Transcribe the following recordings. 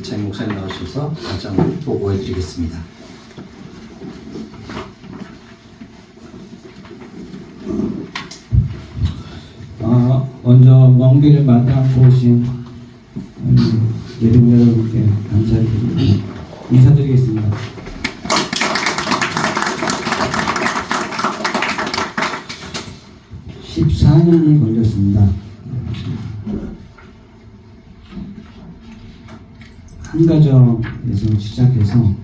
이창희 목사님 나오셔서 과정을 보고해 드리겠습니다. 먼저 먼 길을 마다하고 오신 예림 여러분께 감사드립니다. 인사드리겠습니다. (14년이) 걸렸습니다. 한 가정에서 시작해서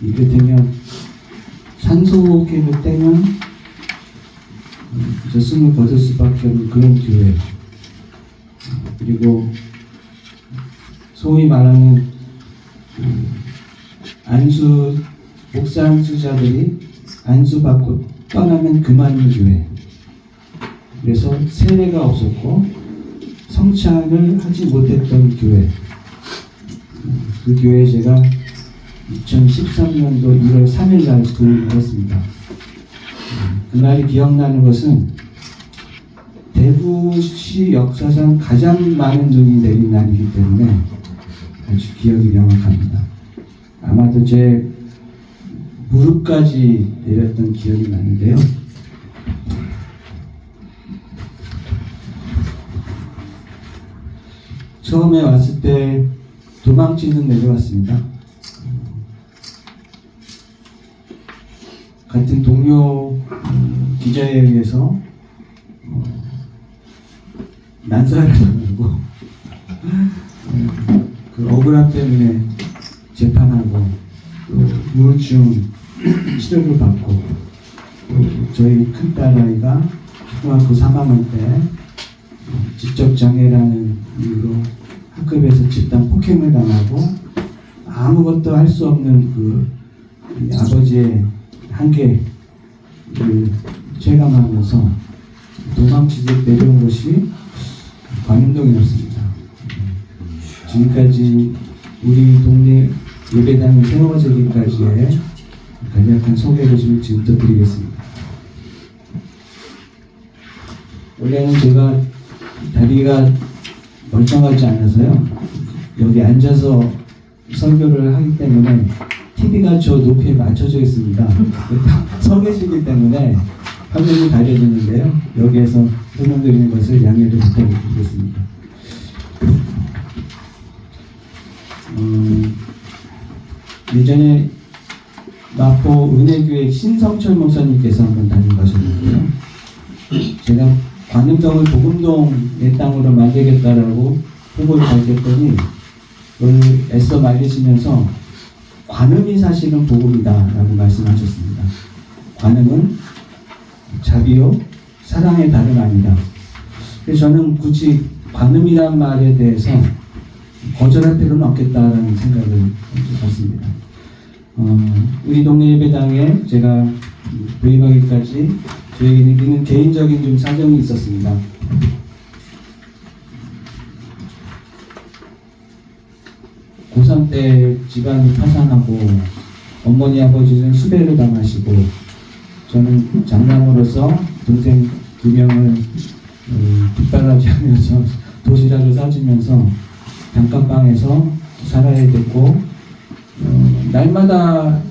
이를테면 산소호흡기를 떼면 숨을 거둘 수밖에 없는 그런 교회, 그리고 소위 말하는 목사 안수자들이 안수받고 떠나면 그만인 교회, 그래서 세례가 없었고 성찬을 하지 못했던 교회, 그 교회에 제가 2013년도 1월 3일 날 도입을 했습니다. 그날이 기억나는 것은 대구시 역사상 가장 많은 눈이 내린 날이기 때문에 아주 기억이 명확합니다. 아마도 제 무릎까지 내렸던 기억이 나는데요. 처음에 왔을 때 도망치는 내려왔습니다. 같은 동료 기자에 의해서 난사를 당하고 그 억울함 때문에 재판하고 또 우울증 치료를 받고 또 저희 큰딸아이가 중학교 3학년 때 지적장애라는 이유로 학급에서 집단 폭행을 당하고 아무것도 할 수 없는 그 아버지의 한계를 체감하면서 도망치듯 내려온 것이 광림동이었습니다. 지금까지 우리 동네 예배당이 세워지기까지의 간략한 소개를 좀 지금부터 드리겠습니다. 원래는 제가 다리가 멀쩡하지 않아서요, 여기 앉아서 설교를 하기 때문에 TV가 저 높이에 맞춰져 있습니다. 서 계시기 때문에 화면이 가려지는데요, 여기에서 설명드리는 것을 양해를 부탁드리겠습니다. 예전에 마포 은혜교회 신성철 목사님께서 한번 다녀가셨는데요, 제가 관음동을 복음동의 땅으로 만들겠다라고 후보를 밝혔더니 그걸 애써 말리시면서 관음이 사실은 복음이다 라고 말씀하셨습니다. 관음은 자비요 사랑의 다름 아니다. 그래서 저는 굳이 관음이란 말에 대해서 거절할 필요는 없겠다라는 생각을 갖습니다. 우리 동네 예배당에 제가 부임하기까지 저에게는 개인적인 좀 사정이 있었습니다. 고3 때 집안이 파산하고 어머니 아버지는 수배를 당하시고 저는 장남으로서 동생 2명을 뒷바라지하면서 도시락을 싸주면서 단칸방에서 살아야 됐고, 날마다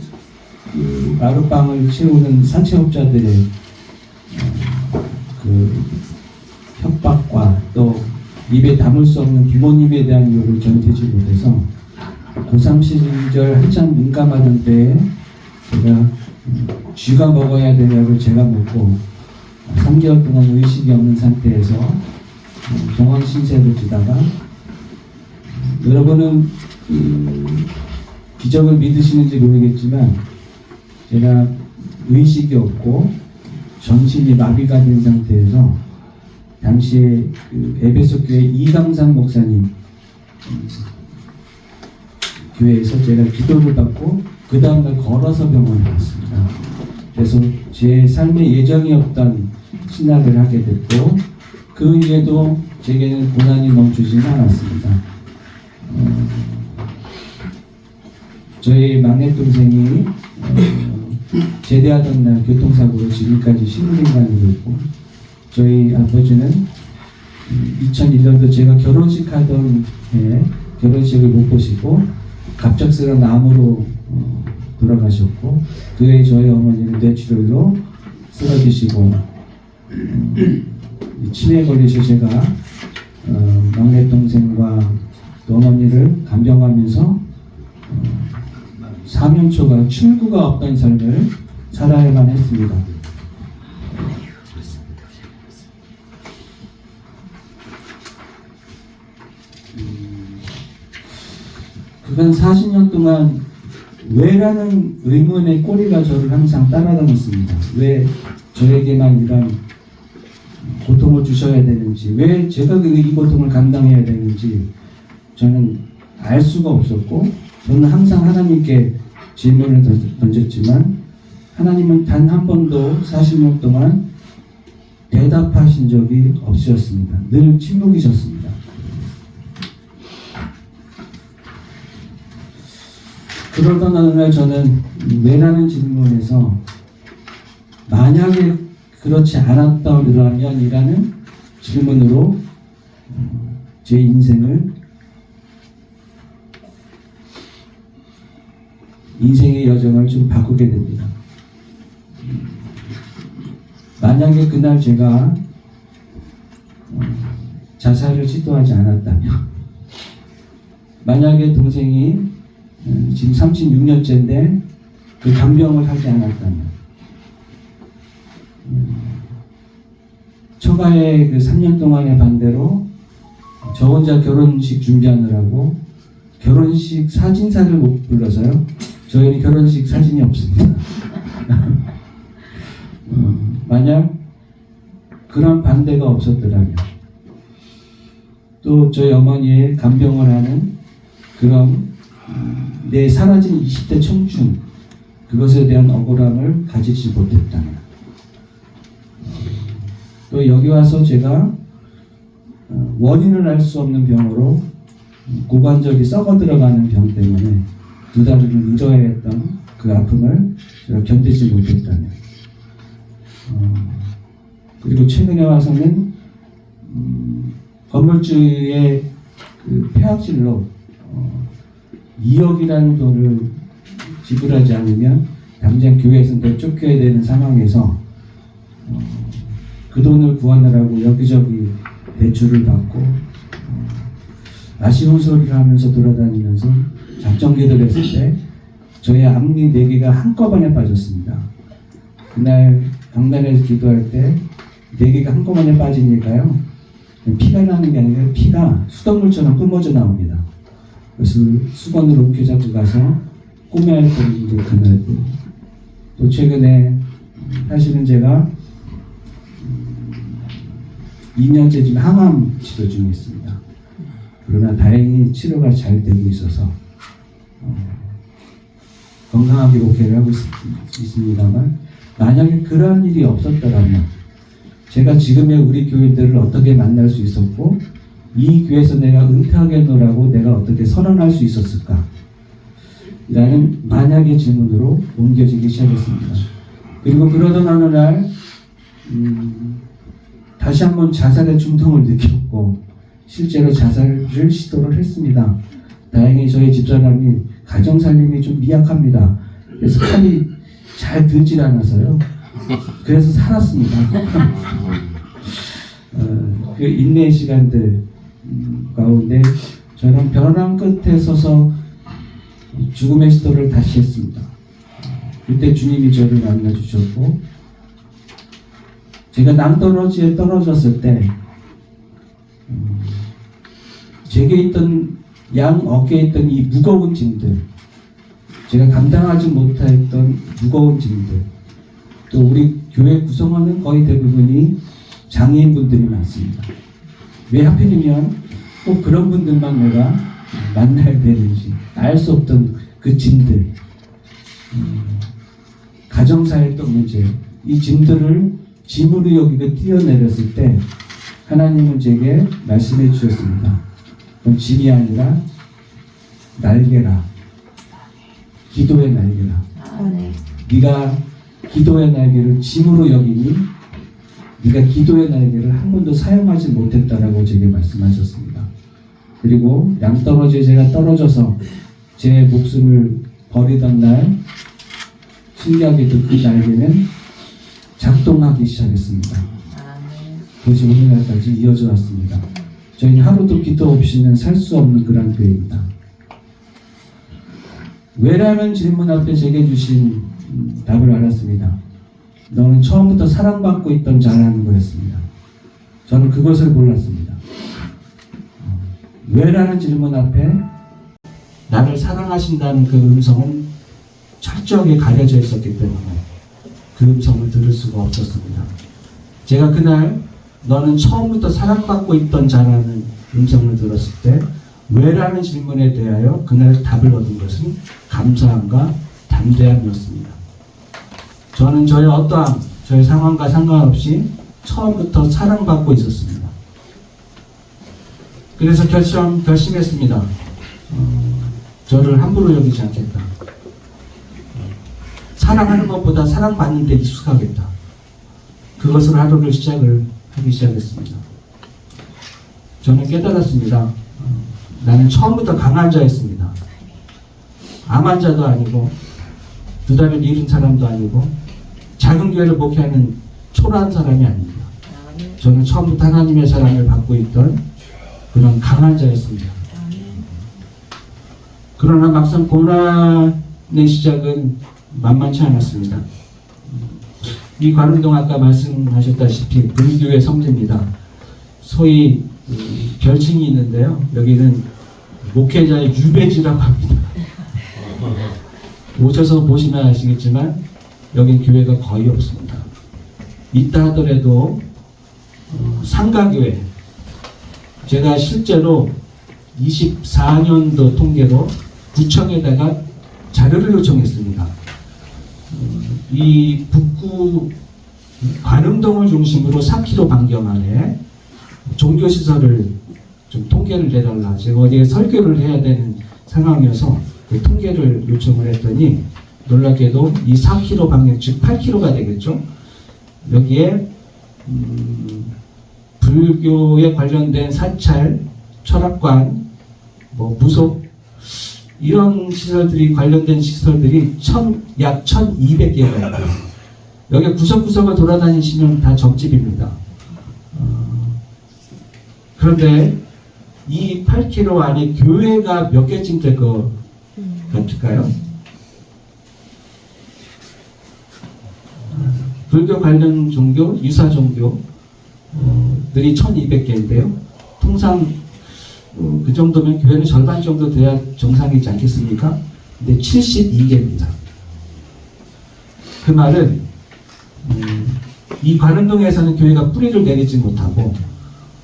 그 마룻방을 채우는 사채업자들의 그 협박과 또 입에 담을 수 없는 부모님에 대한 욕을 견디지 못해서 고3 시절 한참 민감하던 때에 제가 쥐가 먹어야 될 약을 제가 먹고 3개월 동안 의식이 없는 상태에서 병원 신세를 지다가, 여러분은 기적을 믿으시는지 모르겠지만 제가 의식이 없고 전신이 마비가 된 상태에서 당시에 그 에베소 교회 이강상 목사님 교회에서 제가 기도를 받고 그 다음날 걸어서 병원에 갔습니다. 그래서 제 삶의 예정이 없던 신학을 하게 됐고, 그 이후에도 제게는 고난이 멈추지는 않았습니다. 저희 막내 동생이 제대하던 날 교통사고로 지금까지 16일간을 있고, 저희 아버지는 2001년도 제가 결혼식 하던 해 결혼식을 못 보시고 갑작스런 암으로 돌아가셨고 그 해에 저희 어머니는 뇌출혈로 쓰러지시고 치매에 걸리셔 제가 막내 동생과 또 어머니를 간병하면서 4년초가 출구가 없던 삶을 살아야만 했습니다. 그간 40년 동안 왜라는 의문의 꼬리가 저를 항상 따라다녔습니다. 왜 저에게만 이런 고통을 주셔야 되는지, 왜 제가 이 고통을 감당해야 되는지 저는 알 수가 없었고, 저는 항상 하나님께 질문을 던졌지만 하나님은 단 한 번도 40년 동안 대답하신 적이 없으셨습니다. 늘 침묵이셨습니다. 그러던 어느 날 저는 왜라는 질문에서 만약에 그렇지 않았더라면 이라는 질문으로 제 인생의 여정을 좀 바꾸게 됩니다. 만약에 그날 제가 자살을 시도하지 않았다면, 만약에 동생이 지금 36년째인데 그 간병을 하지 않았다면, 처가의 그 3년 동안의 반대로 저 혼자 결혼식 준비하느라고 결혼식 사진사를 못 불러서요. 저희는 결혼식 사진이 없습니다. 만약 그런 반대가 없었더라면, 또 저희 어머니의 간병을 하는 그런 내 사라진 20대 청춘, 그것에 대한 억울함을 가지지 못했다면, 또 여기 와서 제가 원인을 알 수 없는 병으로 고관절이 썩어 들어가는 병 때문에 2달을 늦어야 했던 그 아픔을 제가 견디지 못했다면, 그리고 최근에 와서는 건물주의 그 폐악질로 2억이라는 돈을 지불하지 않으면 당장 교회에서 내쫓겨야 되는 상황에서 그 돈을 구하느라고 여기저기 대출을 받고 아쉬운 소리를 하면서 돌아다니면서 작정기도를 했을 때 저의 앞니 4개가 한꺼번에 빠졌습니다. 그날 강단에서 기도할 때 4개가 한꺼번에 빠지니까요, 피가 나는 게 아니라 피가 수돗물처럼 뿜어져 나옵니다. 그래서 수건으로 움켜잡고 가서 꼬매야 할 뻔히 이제 그날도, 또 최근에 사실은 제가 2년째 지금 항암 치료 중에 있습니다. 그러나 다행히 치료가 잘 되고 있어서 건강하게 목회를 하고 있습니다만, 만약에 그러한 일이 없었더라면 제가 지금의 우리 교인들을 어떻게 만날 수 있었고, 이 교회에서 내가 은퇴하겠노라고 내가 어떻게 선언할 수 있었을까? 라는 만약의 질문으로 옮겨지기 시작했습니다. 그리고 그러던 어느 날 다시 한번 자살의 충동을 느꼈고 실제로 자살을 시도를 했습니다. 다행히 저희 집사람이 가정살림이 좀 미약합니다. 그래서 칼이 잘 들질 않아서요. 그래서 살았습니다. 그 인내의 시간들 가운데 저는 벼랑 끝에 서서 죽음의 시도를 다시 했습니다. 그때 주님이 저를 만나주셨고, 제가 낭떠러지에 떨어졌을 때 제게 있던 양 어깨에 있던 이 무거운 짐들, 제가 감당하지 못했던 무거운 짐들, 또 우리 교회 구성원은 거의 대부분이 장애인분들이 많습니다. 왜 하필이면 꼭 그런 분들만 내가 만나야 되는지 알 수 없던 그 짐들, 가정사의 또 문제, 이 짐들을 짐으로 여기고 뛰어내렸을 때 하나님은 제게 말씀해 주셨습니다. 그건 짐이 아니라 날개라. 기도의 날개라. 네가 기도의 날개를 짐으로 여기니 네가 기도의 날개를 한 번도 사용하지 못했다라고 제게 말씀하셨습니다. 그리고 양떨어지에 제가 떨어져서 제 목숨을 버리던 날 신기하게도 그 날개는 작동하기 시작했습니다. 그것이 오늘날까지 이어져 왔습니다. 저희는 하루도 기도 없이는 살 수 없는 그런 교회입니다. 왜라는 질문 앞에 제게 주신 답을 알았습니다. 너는 처음부터 사랑받고 있던 자라는 거였습니다. 저는 그것을 몰랐습니다. 왜라는 질문 앞에 나를 사랑하신다는 그 음성은 철저하게 가려져 있었기 때문에 그 음성을 들을 수가 없었습니다. 제가 그날 너는 처음부터 사랑받고 있던 자라는 음성을 들었을 때 왜라는 질문에 대하여 그날 답을 얻은 것은 감사함과 담대함이었습니다. 저는 저의 어떠함, 저의 상황과 상관없이 처음부터 사랑받고 있었습니다. 그래서 결심했습니다. 저를 함부로 여기지 않겠다. 사랑하는 것보다 사랑받는 데 익숙하겠다. 그것을 하루를 하기 시작했습니다. 저는 깨달았습니다. 나는 처음부터 강한 자였습니다. 암한 자도 아니고 두 다리를 잃은 사람도 아니고 작은 교회를 목회하는 초라한 사람이 아닙니다. 저는 처음부터 하나님의 사랑을 받고 있던 그런 강한 자였습니다. 그러나 막상 고난의 시작은 만만치 않았습니다. 이 관운동 아까 말씀하셨다시피 불교의 성지입니다. 소위 별칭이 있는데요. 여기는 목회자의 유배지라고 합니다. 오셔서 보시면 아시겠지만 여기 교회가 거의 없습니다. 있다 하더라도 상가교회, 제가 실제로 24년도 통계로 구청에다가 자료를 요청했습니다. 이 북구 관음동을 중심으로 4km 반경 안에 종교시설을 좀 통계를 내달라. 제가 어디에 설교를 해야 되는 상황이어서 그 통계를 요청을 했더니 놀랍게도 이 4km 반경, 즉 8km가 되겠죠. 여기에 불교에 관련된 사찰, 철학관, 무속 이런 시설들이 관련된 시설들이 약 1200개가 있고요. 여기 구석구석을 돌아다니시면 다 점집입니다. 그런데 이 8km 안에 교회가 몇 개쯤 될 것 같을까요? 불교 관련 종교, 유사 종교들이 1200개인데요. 통상 그 정도면 교회는 절반 정도 돼야 정상이지 않겠습니까? 근데 72개입니다. 그 말은 이 관음동에서는 교회가 뿌리를 내리지 못하고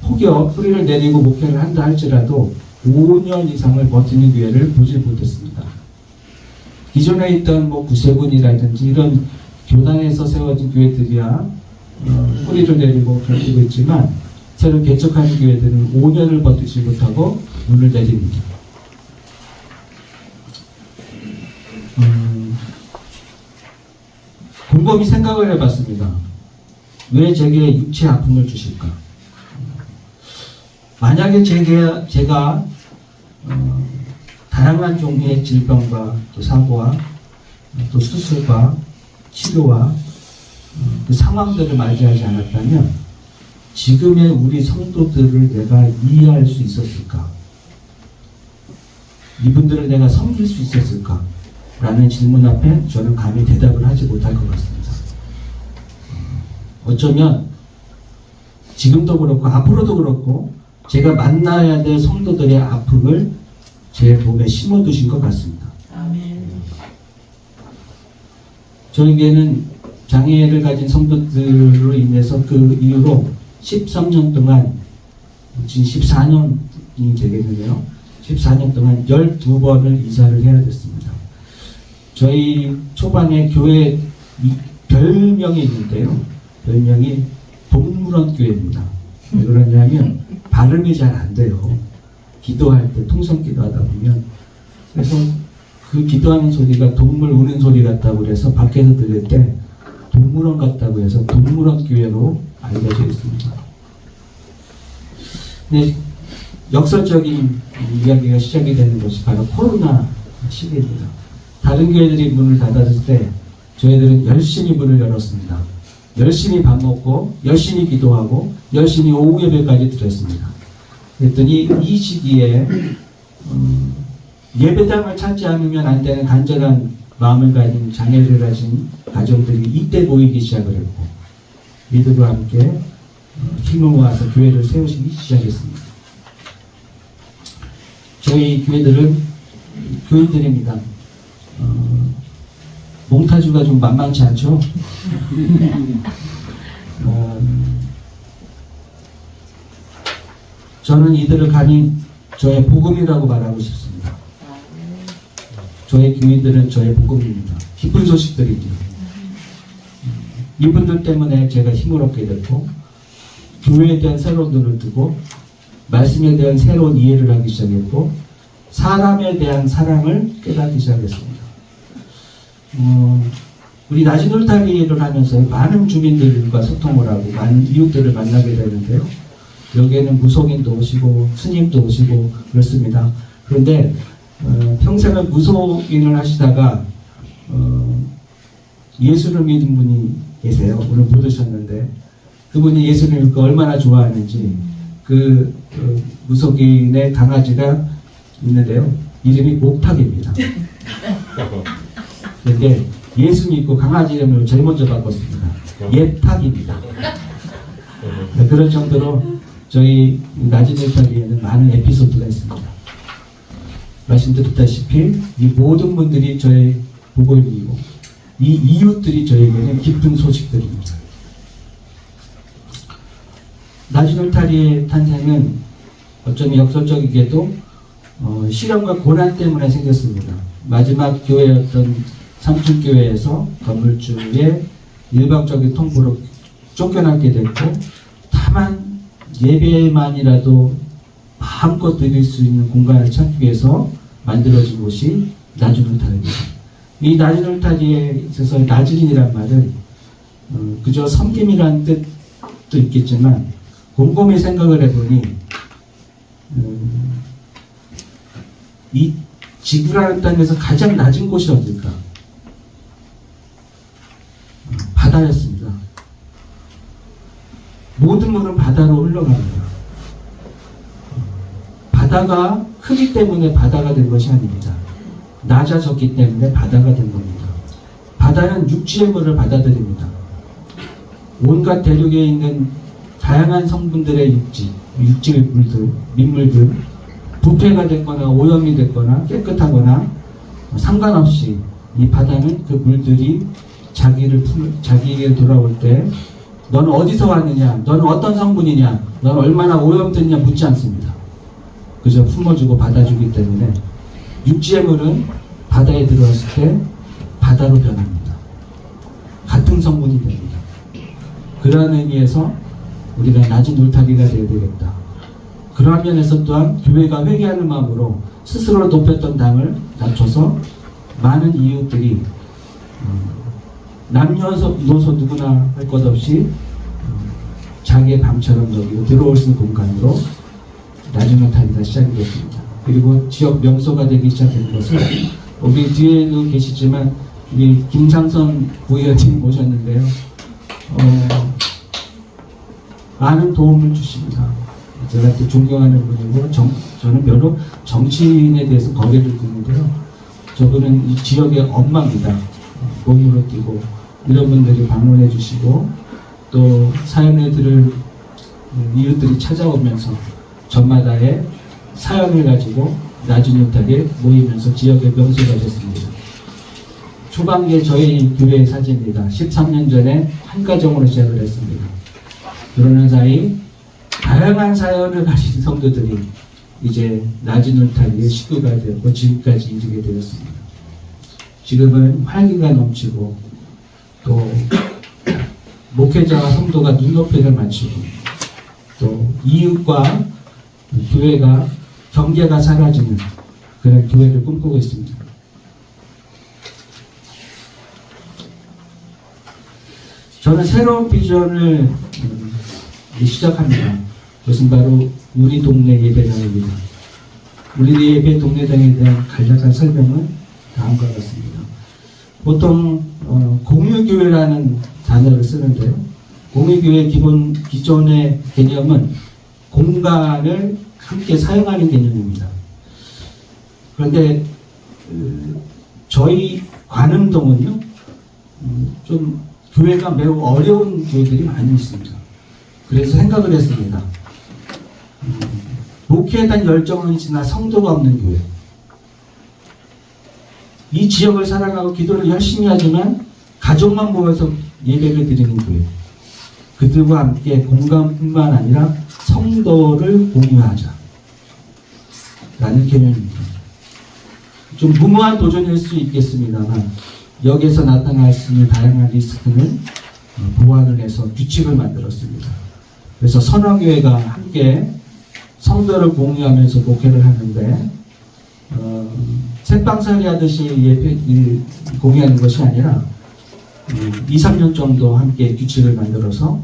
혹여 뿌리를 내리고 목회를 한다 할지라도 5년 이상을 버티는 교회를 보지 못했습니다. 기존에 있던 구세군이라든지 이런 교단에서 세워진 교회들이야 뿌리를 내리고 버티고 있지만 새로 개척하는 교회들은 5년을 버티지 못하고 문을 내립니다. 곰곰이 생각을 해봤습니다. 왜 제게 육체 아픔을 주실까? 만약에 제가 다양한 종류의 질병과 또 사고와 또 수술과 치료와 그 상황들을 맞이하지 않았다면 지금의 우리 성도들을 내가 이해할 수 있었을까? 이분들을 내가 섬길 수 있었을까? 라는 질문 앞에 저는 감히 대답을 하지 못할 것 같습니다. 어쩌면 지금도 그렇고 앞으로도 그렇고 제가 만나야 될 성도들의 아픔을 제 몸에 심어두신 것 같습니다. 아멘. 저에게는 장애를 가진 성도들로 인해서 그 이후로 13년 동안, 지금 14년이 되겠는데요. 14년 동안 12번을 이사를 해야 됐습니다. 저희 초반에 교회 별명이 있는데요. 별명이 동물원 교회입니다. 왜 그러냐면 발음이 잘 안 돼요. 기도할 때 통성 기도하다 보면. 그래서 그 기도하는 소리가 동물 우는 소리 같다고 그래서 밖에서 들을 때 동물원 같다고 해서 동물원 교회로 알려져 있습니다. 네, 역설적인 이야기가 시작이 되는 것이 바로 코로나 시대입니다. 다른 교회들이 문을 닫았을 때 저희들은 열심히 문을 열었습니다. 열심히 밥 먹고 열심히 기도하고 열심히 오후 예배까지 드렸습니다. 그랬더니 이 시기에 예배당을 찾지 않으면 안 되는 간절한 마음을 가진 장애를 가진 가정들이 이때 모이기 시작을 했고 믿음과 함께 힘을 모아서 교회를 세우시기 시작했습니다. 저희 교회들은 교인들입니다. 몽타주가 좀 만만치 않죠? 저는 이들을 감히 저의 복음이라고 말하고 싶습니다. 저의 교인들은 저의 복음입니다. 기쁜 소식들입니다. 이분들 때문에 제가 힘을 얻게 됐고 교회에 대한 새로운 눈을 뜨고 말씀에 대한 새로운 이해를 하기 시작했고 사람에 대한 사랑을 깨닫기 시작했습니다. 우리 낮은 울타리를 하면서 많은 주민들과 소통을 하고 많은 이웃들을 만나게 되는데요. 여기에는 무속인도 오시고 스님도 오시고 그렇습니다. 그런데 평생을 무속인을 하시다가 예수를 믿은 분이 계세요. 오늘 못 오셨는데 그분이 예수를 얼마나 좋아하는지 그 무속인의 강아지가 있는데요. 이름이 목탁입니다. 그런데 예수 믿고 강아지 이름을 제일 먼저 바꿨습니다. 예탁입니다. 그럴 정도로 저희 낮은 울타리에는 많은 에피소드가 있습니다. 말씀드렸다시피 이 모든 분들이 저의 복음이고 이 이웃들이 저에게는 기쁜 소식들입니다. 낮은 울타리의 탄생은 어쩌면 역설적이게도 시련과 고난 때문에 생겼습니다. 마지막 교회였던 삼층교회에서 건물주의 일방적인 통보로 쫓겨나게 됐고 다만 예배만이라도 마음껏 드릴 수 있는 공간을 찾기 위해서 만들어진 곳이 낮은 울타리입니다. 이 낮은 울타리에 있어서 낮은이란 말은 그저 섬김이라는 뜻도 있겠지만 곰곰이 생각을 해보니 이 지구라는 땅에서 가장 낮은 곳이 어딜까? 바다였습니다. 모든 물은 바다로 흘러갑니다. 바다가 크기 때문에 바다가 된 것이 아닙니다. 낮아졌기 때문에 바다가 된 겁니다. 바다는 육지의 물을 받아들입니다. 온갖 대륙에 있는 다양한 성분들의 육지의 물들, 민물들, 부패가 됐거나 오염이 됐거나 깨끗하거나 상관없이 이 바다는 그 물들이 자기에게 돌아올 때 넌 어디서 왔느냐, 넌 어떤 성분이냐, 넌 얼마나 오염됐냐 묻지 않습니다. 그저 품어주고 받아주기 때문에 육지의 물은 바다에 들어왔을 때 바다로 변합니다. 같은 성분이 됩니다. 그러한 의미에서 우리가 낮은 울타리가 되어야 되겠다. 그러한 면에서 또한 교회가 회개하는 마음으로 스스로 높였던 당을 낮춰서 많은 이웃들이 남녀노소 누구나 할 것 없이 자기의 방처럼 여기로 들어올 수 있는 공간으로 낮은 울타리가 시작이 됐습니다. 그리고 지역 명소가 되기 시작된 것은 여기 뒤에도 계시지만 우리 김상선 부의원님 오셨는데요. 많은 도움을 주십니다. 제가 또 존경하는 분이고 저는 별로 정치인에 대해서 거리를 두는데요. 저분은 이 지역의 엄마입니다. 몸으로 뛰고 이런 분들이 방문해 주시고 또 사연을 들을 이웃들이 찾아오면서 전마다의 사연을 가지고 낮은 울타리에 모이면서 지역의 명소가 됐습니다. 초반기에 저희 교회의 사진입니다. 13년 전에 한 가정으로 시작을 했습니다. 그러는 사이 다양한 사연을 가진 성도들이 이제 낮은 울타리의 식구가 되었고 지금까지 이르게 되었습니다. 지금은 활기가 넘치고 또 목회자와 성도가 눈높이를 맞추고 또 이웃과 교회가 경계가 사라지는 그런 교회를 꿈꾸고 있습니다. 저는 새로운 비전을 시작합니다. 그것은 바로 우리 동네 예배당입니다. 우리 예배 동네당에 대한 간략한 설명은 다음과 같습니다. 보통 공유교회라는 단어를 쓰는데요. 공유교회 기존의 개념은 공간을 함께 사용하는 개념입니다. 그런데 저희 관음동은요, 좀 교회가 매우 어려운 교회들이 많이 있습니다. 그래서 생각을 했습니다. 목회에 대한 열정은 있으나 성도가 없는 교회. 이 지역을 사랑하고 기도를 열심히 하지만 가족만 모여서 예배를 드리는 교회. 그들과 함께 공간뿐만 아니라 성도를 공유하자 라는 개념입니다. 좀 무모한 도전일 수 있겠습니다만 여기에서 나타날 수 있는 다양한 리스크는 보완을 해서 규칙을 만들었습니다. 그래서 선화교회가 함께 성도를 공유하면서 목회를 하는데 셋방살이 하듯이 예배 공유하는 것이 아니라 2, 3년 정도 함께 규칙을 만들어서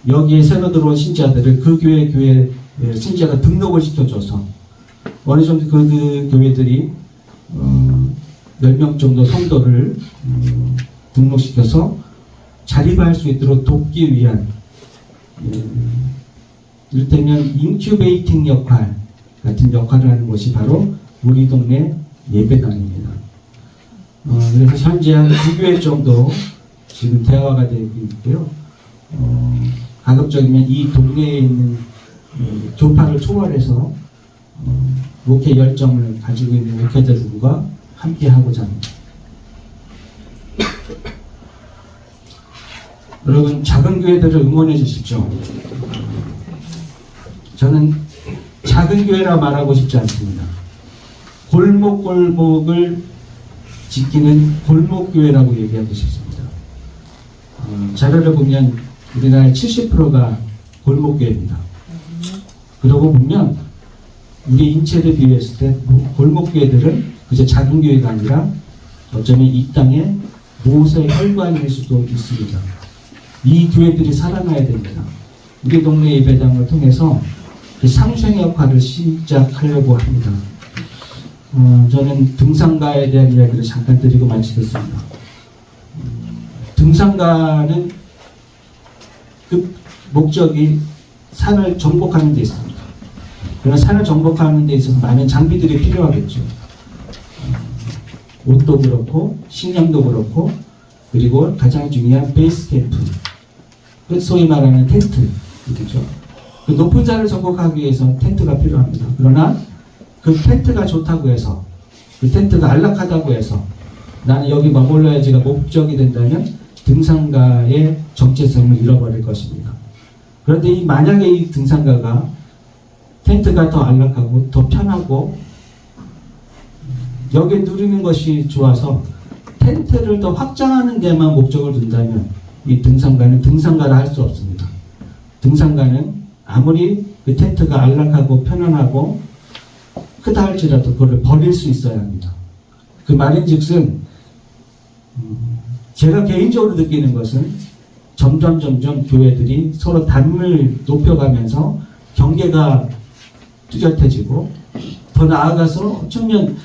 여기에 새로 들어온 신자들을 그 교회 신자가 등록을 시켜줘서 어느 정도 그 교회들이 10명 정도 성도를 등록시켜서 자립할 수 있도록 돕기 위한 이를테면 인큐베이팅 역할 같은 역할을 하는 것이 바로 우리 동네 예배당입니다. 그래서 현재 한 9교회 정도 지금 대화가 되고 있고요. 가급적이면 이 동네에 있는 교파를 초월해서 목회 열정을 가지고 있는 목회자들과 함께 하고자 합니다. 여러분, 작은 교회들을 응원해 주십시오. 저는 작은 교회라 말하고 싶지 않습니다. 골목골목을 지키는 골목교회라고 얘기하고 싶습니다. 자료를 보면 우리나라의 70%가 골목교회입니다. 그러고 보면 우리 인체를 비교했을 때 골목교회들은 그저 작은 교회가 아니라 어쩌면 이 땅의 모세의 혈관일 수도 있습니다. 이 교회들이 살아나야 됩니다. 우리 동네 예배당을 통해서 그 상생 역할을 시작하려고 합니다. 저는 등산가에 대한 이야기를 잠깐 드리고 마치겠습니다. 등산가는 그 목적이 산을 정복하는 데 있습니다. 그러나 산을 정복하는 데 있어서 많은 장비들이 필요하겠죠. 옷도 그렇고 식량도 그렇고 그리고 가장 중요한 베이스 캠프, 소위 말하는 텐트, 그렇죠. 그 높은 산을 정복하기 위해서 텐트가 필요합니다. 그러나 그 텐트가 좋다고 해서, 그 텐트가 안락하다고 해서 나는 여기 머물러야지가 목적이 된다면 등산가의 정체성을 잃어버릴 것입니다. 그런데 만약에 이 등산가가 텐트가 더 안락하고 더 편하고 여기에 누리는 것이 좋아서 텐트를 더 확장하는 데만 목적을 둔다면 이 등산가는 등산가라 할 수 없습니다. 등산가는 아무리 그 텐트가 안락하고 편안하고 크다 할지라도 그걸 버릴 수 있어야 합니다. 그 말인즉슨 제가 개인적으로 느끼는 것은 점점 교회들이 서로 담을 높여가면서 경계가 뚜렷해지고 더 나아가서 어쩌면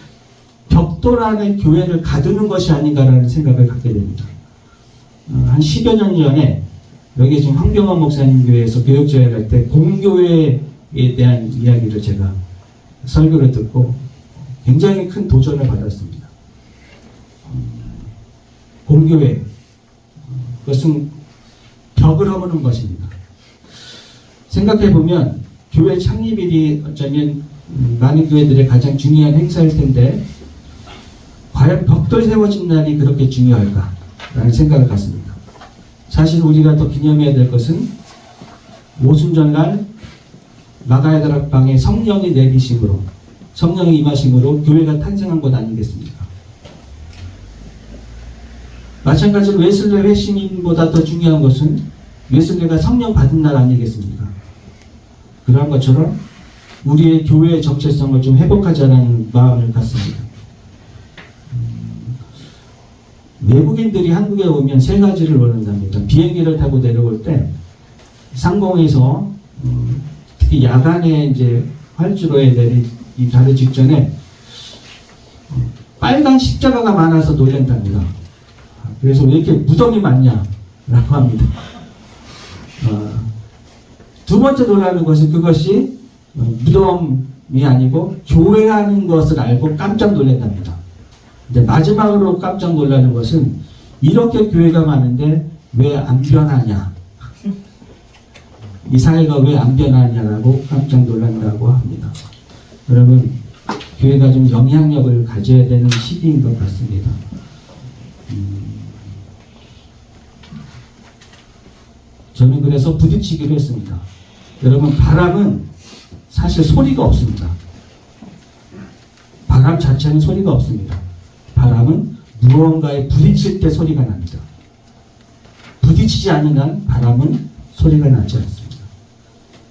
벽돌 안에 교회를 가두는 것이 아닌가라는 생각을 갖게 됩니다. 한 10여 년 전에 여기 지금 황병환 목사님 교회에서 교육저회를 할 때 공교회에 대한 이야기를 제가 설교를 듣고 굉장히 큰 도전을 받았습니다. 공교회, 그것은 벽을 허무는 것입니다. 생각해보면 교회 창립일이 어쩌면 많은 교회들의 가장 중요한 행사일 텐데 과연 벽돌 세워진 날이 그렇게 중요할까라는 생각을 갖습니다. 사실 우리가 더 기념해야 될 것은 오순절날 마가의 다락방에 성령이 내리심으로, 성령이 임하심으로 교회가 탄생한 것 아니겠습니까? 마찬가지로 웨슬레 회심보다 더 중요한 것은 웨슬레가 성령 받은 날 아니겠습니까? 그러한 것처럼 우리의 교회의 정체성을 좀 회복하자는 마음을 갖습니다. 외국인들이 한국에 오면 세 가지를 원한답니다. 비행기를 타고 내려올 때 상공에서 특히 야간에 이제 활주로에 가기 직전에 빨간 십자가가 많아서 놀란답니다. 그래서 왜 이렇게 무덤이 많냐라고 합니다. 두 번째 놀라는 것은 그것이 무덤이 아니고 교회라는 것을 알고 깜짝 놀란답니다. 근데 마지막으로 깜짝 놀라는 것은 이렇게 교회가 많은데 왜 안 변하냐, 이 사회가 왜 안 변하냐라고 깜짝 놀란다고 합니다. 여러분, 교회가 좀 영향력을 가져야 되는 시기인 것 같습니다. 저는 그래서 부딪히기로 했습니다. 여러분, 바람은 사실 소리가 없습니다. 바람 자체는 소리가 없습니다. 바람은 무언가에 부딪힐 때 소리가 납니다. 부딪히지 않는 한 바람은 소리가 나지 않습니다.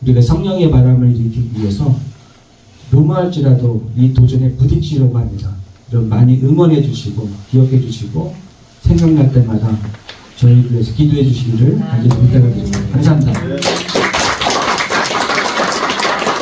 우리가 성령의 바람을 일으키기 위해서 노무할지라도 이 도전에 부딪히려고 합니다. 여러분 많이 응원해 주시고 기억해 주시고 생각날 때마다 저희 교회에서 기도해 주시기를 간절히 부탁드립니다. 감사합니다.